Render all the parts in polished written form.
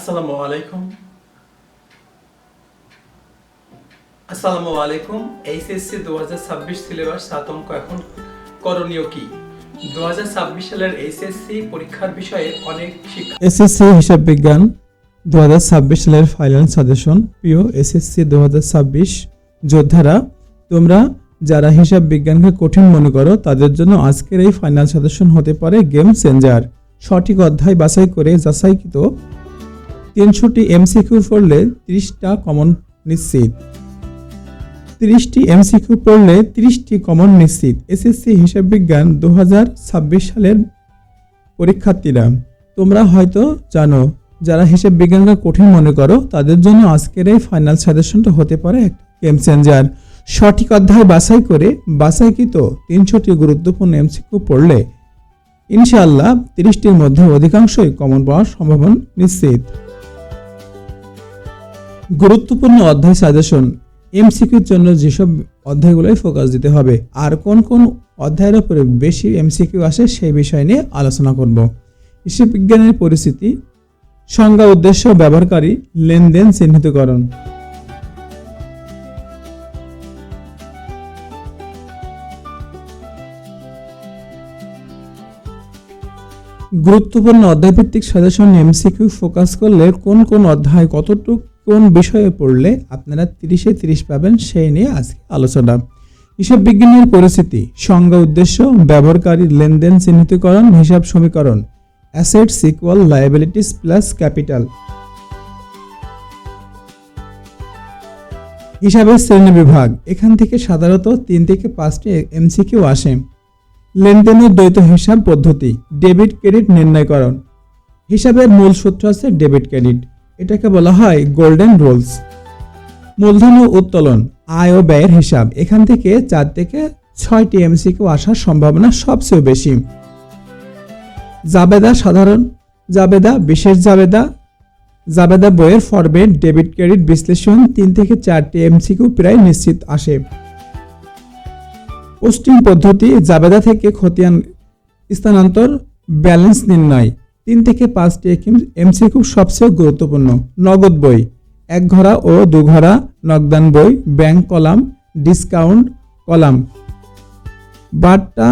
আসসালামু আলাইকুম। আসসালামু আলাইকুম। এইচএসসি 2026 সিলেবাস 7 অঙ্ক এখন করণীয় কি? 2026 সালের এইচএসসি পরীক্ষার বিষয়ে অনেক শিক্ষা এসএসসি হিসাব বিজ্ঞান 2026 সালের ফাইনাল সাজেশন। প্রিয় এসএসসি 2026 যোদ্ধারা, তোমরা যারা হিসাব বিজ্ঞানকে কঠিন মনে করো তাদের জন্য আজকের এই ফাইনাল সাজেশন হতে পারে গেম চেঞ্জার। সঠিক অধ্যায় বাছাই করে যাচাইকৃত 300টি এমসিকিউ পড়লে 30টা কমন নিশ্চিত। 30টি এমসিকিউ পড়লে 30টি কমন নিশ্চিত। এসএসসি হিসাব বিজ্ঞান 2026 সালের পরীক্ষার্থীরা, তোমরা হয়তো জানো যারা হিসাব বিজ্ঞানকে কঠিন মনে করো তাদের জন্য আজকের এই ফাইনাল সাজেশনটা হতে পারে একটা গেম চেঞ্জার। সঠিক অধ্যায় বাছাই করে বাছাইকৃত 300টি গুরুত্বপূর্ণ এমসিকিউ পড়লে ইনশাআল্লাহ 30টির মধ্যে অধিকাংশই কমন পাওয়ার সম্ভাবনা নিশ্চিত। গুরুত্বপূর্ণ অধ্যায় সাজেশন। এমসিকিউর জন্য যেসব অধ্যায়গুলোই ফোকাস দিতে হবে আর কোন কোন অধ্যায়ের উপরে বেশি এমসিকিউ আসে সেই বিষয় নিয়ে আলোচনা করব। হিসাব বিজ্ঞানের পরিস্থিতি, সংজ্ঞা, উদ্দেশ্য, ব্যবহারকারী, লেনদেন, চিহ্নিতকরণ। গুরুত্বপূর্ণ অধ্যায়ভিত্তিক সাজেশন এমসিকিউ ফোকাস করলে কোন কোন অধ্যায় কতটুকু কোন বিষয়ে পড়লে আপনারা 30-এ 30 পাবেন সেই নিয়ে আজকে আলোচনা। হিসাব বিজ্ঞানের পরিস্থিতি, সংজ্ঞা, উদ্দেশ্য, ব্যবহারকারী, লেনদেন, চিহ্নিতকরণ, হিসাব সমীকরণ, assets equal liabilities plus capital. হিসাবের শ্রেণী বিভাগ, এখান থেকে সাধারণত 3 থেকে 5টি এমসিকিউ আসে। লেনদেনের দ্বৈত হিসাব পদ্ধতি, ডেবিট ক্রেডিট নির্ণয়করণ। হিসাবের মূল সূত্র আছে ডেবিট ক্রেডিট, এটাকে বলা হয় গোল্ডেন রুলস। মূলধন ও উত্তোলন, আয় ও ব্যয়ের হিসাব, এখান থেকে 4 থেকে 6টি এমসিকিউ আসার সম্ভাবনা সবচেয়ে বেশি। জাবেদা, সাধারণ জাবেদা, বিশেষ জাবেদা, জাবেদা বইয়ের ফরম্যাট, ডেবিট ক্রেডিট বিশ্লেষণ, 3 থেকে 4টি এমসিকিউ প্রায় নিশ্চিত আসে। পোস্টিং পদ্ধতি, জাবেদা থেকে খতিয়ান স্থানান্তর, ব্যালেন্স নির্ণয়, 3 থেকে 5টি এমসিকিউ সবচেয়ে গুরুত্বপূর্ণ। নগদ বই, 1 ঘরা ও 2 ঘরা নগদান বই, ব্যাংক কলাম, ডিসকাউন্ট কলাম। বারটা,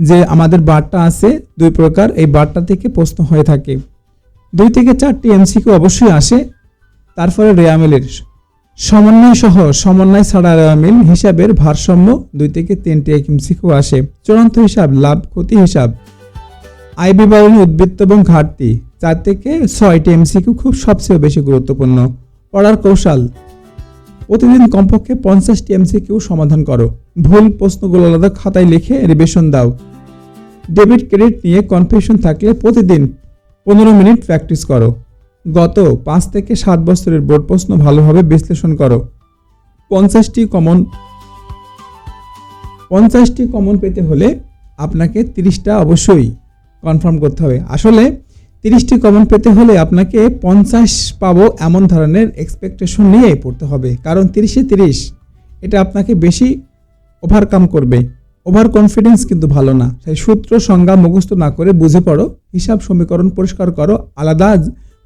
যে আমাদের বারটা আছে 2 প্রকার, এই বারটা থেকে প্রশ্ন হয়ে থাকে। 2 থেকে 4টি এমসিকিউ অবশ্যই আসে। তারপরে রেয়ামিলের সমন্বয় সহ সমন্বয় ছাড়া রেয়ামিল হিসাবের ভারসাম্য, 2 থেকে 3টি এমসিকিউ আসে। চূড়ান্ত হিসাব, লাভ ক্ষতি হিসাব, আয় বিবরণী, উদ্বৃত্ত এবং ঘাটতি, 4 থেকে 6টি এমসিকিউ খুব সবচেয়ে বেশি গুরুত্বপূর্ণ। পড়ার কৌশল, প্রতিদিন কমপক্ষে 50টি এমসিকিউ সমাধান করো। ভুল প্রশ্নগুলো আলাদা খাতায় লিখে রিভিশন দাও। ডেবিট ক্রেডিট নিয়ে কনফিউশন থাকলে প্রতিদিন 15 মিনিট প্র্যাকটিস করো। গত 5 থেকে 7 বছরের বোর্ড প্রশ্ন ভালোভাবে বিশ্লেষণ করো। 50টি কমন পেতে হলে আপনাকে 30টা অবশ্যই কনফার্ম করতে হবে। আসলে 30টি কমন পেতে হলে আপনাকে 50 পাবো এমন ধরনের এক্সপেকটেশন নিয়ে পড়তে হবে, কারণ 30-এ 30 এটা আপনাকে বেশি ওভারকাম করবে। ওভার কনফিডেন্স কিন্তু ভালো না। সেই সূত্র সংজ্ঞা মুখস্থ না করে বুঝে পড়ো, হিসাব সমীকরণ পরিষ্কার করো, আলাদা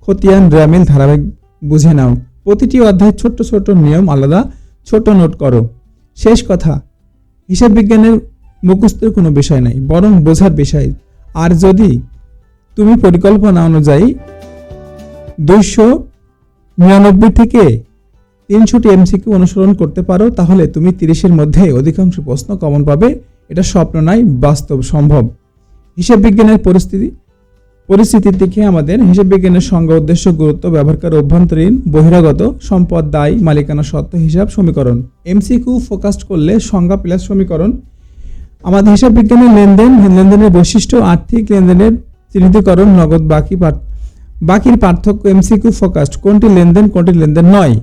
খতিয়ান রেয়ামিল ধারাবাহিক বুঝে নাও। প্রতিটি অধ্যায় ছোট্ট ছোট নিয়ম আলাদা ছোট নোট করো। শেষ কথা, হিসাব বিজ্ঞানের মুখস্থের কোনো বিষয় নাই, বরং বোঝার বিষয়। আর যদি তুমি পরিকল্পনা অনুযায়ী 299 থেকে 300টি এমসিকিউ অনুসরণ করতে পারো তাহলে তুমি 30-এর মধ্যে অধিকাংশ প্রশ্ন কমন পাবে। এটা স্বপ্ন নয়, বাস্তব, সম্ভব। হিসাব বিজ্ঞানের পরিস্থিতি থেকে আমাদের হিসাব বিজ্ঞানের সংজ্ঞা, উদ্দেশ্য, গুরুত্ব, ব্যবহারকারী, অভ্যন্তরীণ, বহিরাগত, সম্পদ, দায়, মালিকানা, সত্ত্ব, হিসাব সমীকরণ। এমসিকিউ ফোকাসড করলে সংজ্ঞা প্লাস সমীকরণ। আমাদের হিসাব বিজ্ঞানের লেনদেনের বৈশিষ্ট্য, আর্থিক লেনদেনের চিহ্নিতকরণ, নগদ, বাকির পার্থক্য। এমসিকিউ ফোকাসড, কোনটি লেনদেন কোনটি লেনদেন নয়।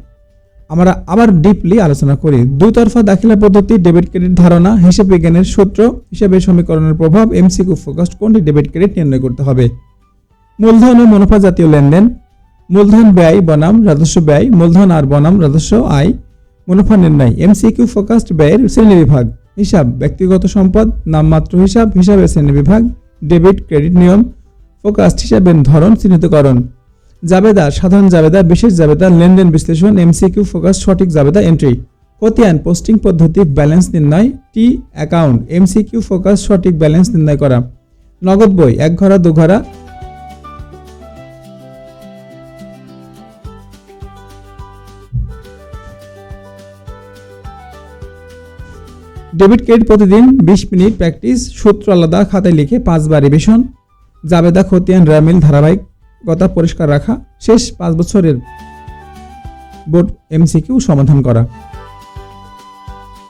আমরা আবার ডিপলি আলোচনা করি। দুতরফা দাখিলা পদ্ধতি, ডেবিট ক্রেডিট ধারণা, হিসাব বিজ্ঞানের সূত্র, হিসাবের সমীকরণের প্রভাব, এমসিকিউ ফোকাসড, কোনটি ডেবিট ক্রেডিট নির্ণয় করতে হবে। মূলধন ও মুনাফা জাতীয় লেনদেন, মূলধন ব্যয় বনাম রাজস্ব ব্যয়, মূলধন আর বনাম রাজস্ব আয়, মুনাফা নির্ণয়। এমসিকিউ ফোকাসড ব্যয়ের শ্রেণীবিভাগ, হিসাব, ব্যক্তিগত সম্পদ, নামমাত্র হিসাব, হিসাবের শ্রেণীবিভাগ, ডেবিট ক্রেডিট নিয়ম, ফোকাসড হিসাবের ধরন, চিহ্নিতকরণ। জাবেদা, সাধারণ জাবেদা, বিশেষ জাবেদা, লেনদেন বিশ্লেষণ, এমসিকিউ ফোকাস, সঠিক জাবেদা এন্ট্রি। খতিয়ান, পোস্টিং পদ্ধতি, ব্যালেন্স নির্ণয়, টি অ্যাকাউন্ট, এমসিকিউ ফোকাস, সঠিক ব্যালেন্স নির্ণয় করা। নগদ বই, এক ঘরা দু ঘরা, ডেবিট ক্রেডিট প্রতিদিন 20 মিনিট প্র্যাকটিস, সূত্র আলাদা, খাতায় লিখে 5 বার রিভিশন। জাবেদা, খতিয়ান, রামিল, ধারাবাহিকতা পরিষ্কার রাখা, শেষ 5 বছরের বোর্ড এমসিকিউ সমাধান করা।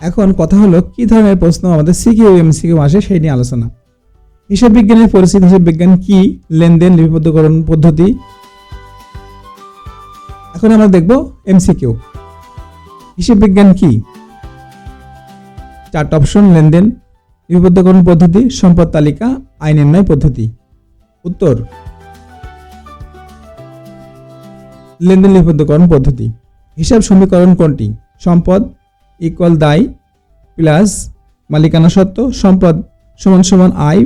এখন কথা হলো কি ধরনের প্রশ্ন আমাদের সিকিউ এমসিকিউ আসে সেই নিয়ে আলোচনা। হিসাব বিজ্ঞানের পরিচিত, হিসাব বিজ্ঞান কি, লেনদেন লিপিবদ্ধকরণ পদ্ধতি। এখন আমরা দেখব এমসিকিউ। হিসাব বিজ্ঞান কি? 4টা অপশন, লেনদেন লিপিবদ্ধকরণ পদ্ধতি, সম্পদ তালিকা, আয় নির্ণয় পদ্ধতি। উত্তর লেনদেন লিপিবদ্ধকরণ পদ্ধতি। হিসাব সমীকরণ কোনটি? সম্পদ ইকুয়াল দায় প্লাস মালিকানা সত্ত্ব, সম্পদ সমান সমান আয়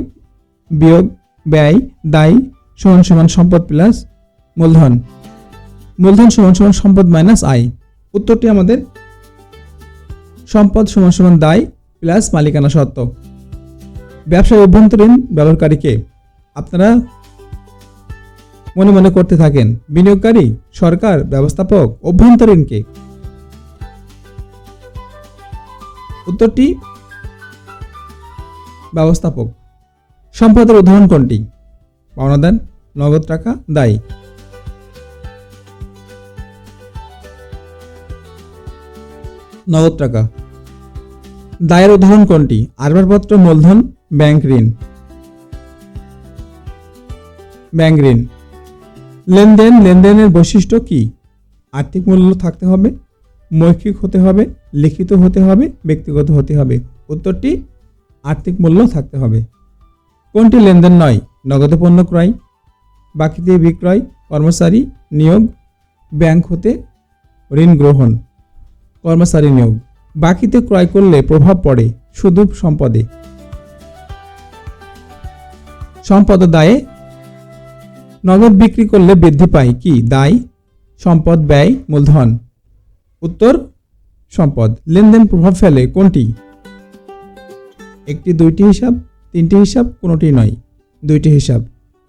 বিয়োগ ব্যয়, দায় সমান সমান সম্পদ প্লাস মূলধন, মূলধন সমান সমান সম্পদ মাইনাস আয়। উত্তরটি আমাদের সম্পদ সমান সমান দায় প্লাস মালিকানা সত্ত্ব। ব্যবসায় অভ্যন্তরীণ ব্যবহারকারীকে আপনারা মনে মনে করতে থাকেন, বিনিয়োগকারী, সরকার, ব্যবস্থাপক, অভ্যন্তরীণকে। উত্তরটি ব্যবস্থাপক। সম্পদের উদাহরণ কোনটি? পাওনাদার, নগদ টাকা, দায়। নগদ টাকা। দায়ের উদাহরণ কোনটি? আসবাবপত্র, মূলধন, ব্যাংক ঋণ। ব্যাংক ঋণ। লেনদেন, লেনদেনের বৈশিষ্ট্য কি? আর্থিক মূল্য থাকতে হবে, মৌখিক হতে হবে, লিখিত হতে হবে, ব্যক্তিগত হতে হবে। উত্তরটি আর্থিক মূল্য থাকতে হবে। কোনটি লেনদেন নয়? নগদে পণ্য ক্রয়, বাকিতে বিক্রয়, কর্মচারী নিয়োগ, ব্যাংক হতে ঋণ গ্রহণ, কর্মচারী নিয়োগ। বাকিতে ক্রয় করলে প্রভাব পড়ে শুধু সম্পদে। সম্পদ দায়ে। নগদ বিক্রি করলে বৃদ্ধি পায় কি? দায়, সম্পদ, ব্যয়, মূলধন। উত্তর সম্পদ। লেনদেন প্রভাব ফেলে কোনটি? একটি, দুইটি হিসাব, তিনটি হিসাব, কোনোটি নয়, দুইটি হিসাব।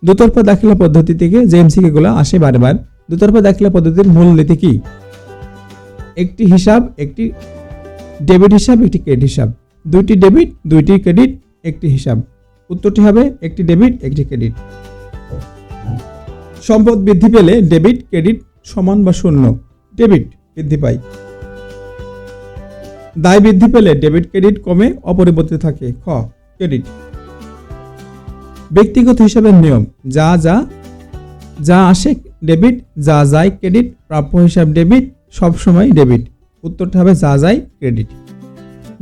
দুতরফা দাখিলা পদ্ধতি থেকে যে এমসিকিউগুলো আসে বারবার, দুতরফা দাখিলা পদ্ধতির মূল নীতি কি? একটি হিসাব, একটি ডেবিট হিসাব, একটি ক্রেডিট হিসাব। দুইটি ডেবিট, দুইটি ক্রেডিট, একটি হিসাব। উত্তরটি হবে একটি ডেবিট, একটি ক্রেডিট। সম্পদ বৃদ্ধি পেলে ডেবিট ক্রেডিট সমান বা শূন্য, ডেবিট বৃদ্ধি পায়। দায় বৃদ্ধি পেলে ডেবিট ক্রেডিট কমে অপরিবর্তিত থাকে, খ ক্রেডিট। ব্যক্তিগত হিসাবের নিয়ম, যা যা যা আসে ডেবিট, যা যায় ক্রেডিট, প্রাপ্য হিসাব ডেবিট, সব সময় ডেবিট। উত্তরটা হবে যা যায় ক্রেডিট।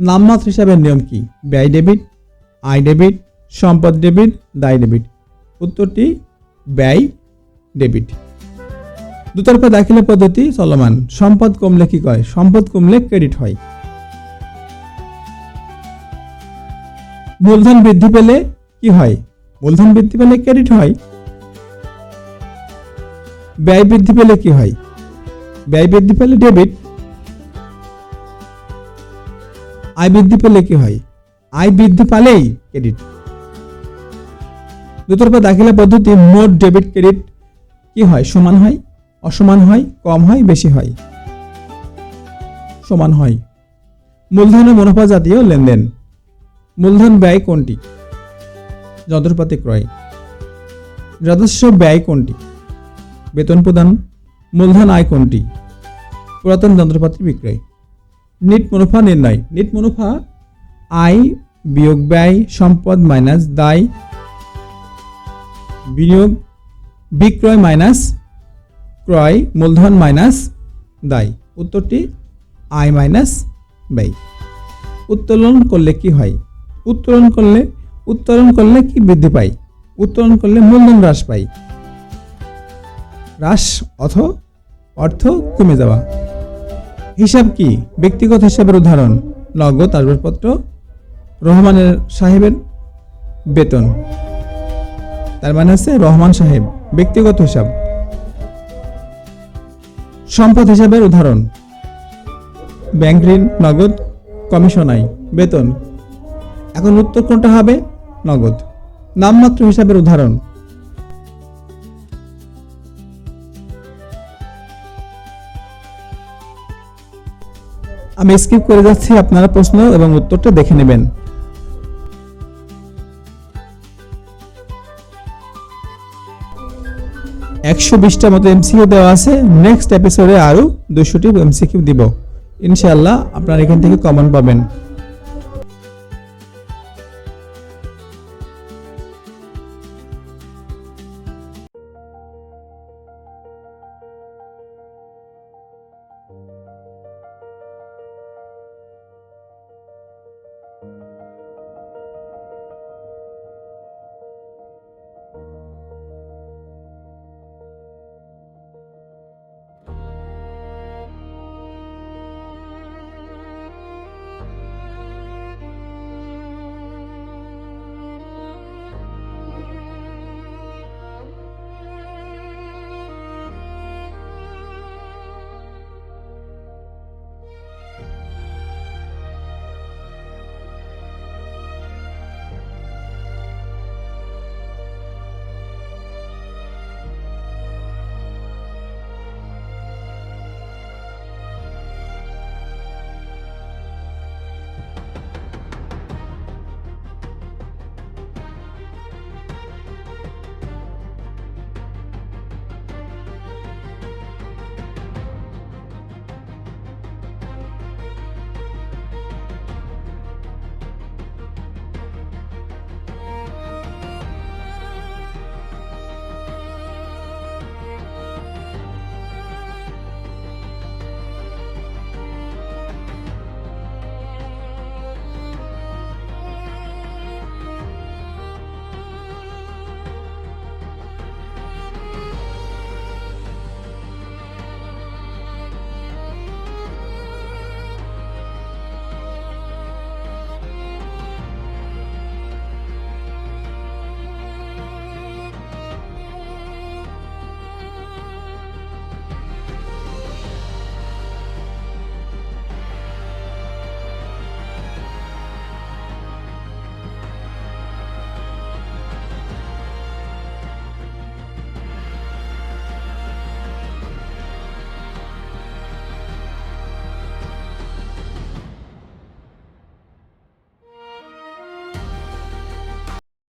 নামমাত্র হিসাবের নিয়ম কি? ব্যয় ডেবিট, আয় ডেবিট, সম্পদ ডেবিট, দায় ডেবিট। উত্তরটি ব্যয় ডেবিট। দুতরফা দাখিলা পদ্ধতি চলমান। সম্পদ কমলে কি হয়? সম্পদ কমলে ক্রেডিট হয়। মূলধন বৃদ্ধি পেলে কি হয়? মূলধন বৃদ্ধি পেলে ক্রেডিট হয়। ব্যয় বৃদ্ধি পেলে কি হয়? ব্যয় বৃদ্ধি পেলে ডেবিট। আয় বৃদ্ধি পেলে কি হয়? আয় বৃদ্ধি পেলেই ক্রেডিট। দুতরফা দাখিলা পদ্ধতি মোট ডেবিট ক্রেডিট কি হয়? সমান হয়, অসমান হয়, কম হয়, বেশি হয়? সমান হয়। মূলধন ও মুনাফা জাতীয় লেনদেন। মূলধন ব্যয় কোনটি? যন্ত্রপাতি ক্রয়। রাজস্ব ব্যয় কোনটি? বেতন প্রদান। মূলধন আয় কোনটি? পুরাতন যন্ত্রপাতি বিক্রয়। নিট মুনাফা নির্ণয়। নিট মুনাফা আয় বিয়োগ ব্যয়, সম্পদ মাইনাস দায়, বিনিয়োগ, বিক্রয় মাইনাস ক্রয়, মূলধন মাইনাস দায়। উত্তরটি আয় মাইনাস ব্যয়। উত্তোলন করলে কি হয়? উত্তোলন করলে কি বৃদ্ধি পায়? উত্তোলন করলে মূলধন হ্রাস পায়। হ্রাস অর্থ কমে যাওয়া। হিসাব কি? ব্যক্তিগত হিসাবের উদাহরণ নগদ, আসবাবপত্র, রহমানের সাহেবের বেতন। তার মানে আছে রহমান সাহেব ব্যক্তিগত হিসাব। সম্পদ হিসাবের উদাহরণ: ব্যাংক ঋণ, নগদ, কমিশন আয়, বেতন। এখন উত্তর কোনটা হবে? নগদ। নামমাত্র হিসাবের উদাহরণ: আমি স্কিপ করে যাচ্ছি, আপনারা প্রশ্ন এবং উত্তরটা দেখে নেবেন। 120টা মতো এমসিকিউ দেওয়া আছে। নেক্সট এপিসোডে আরো 200টি এমসিকিউ দিব ইনশাআল্লাহ। আপনারা এখান থেকে কমন পাবেন।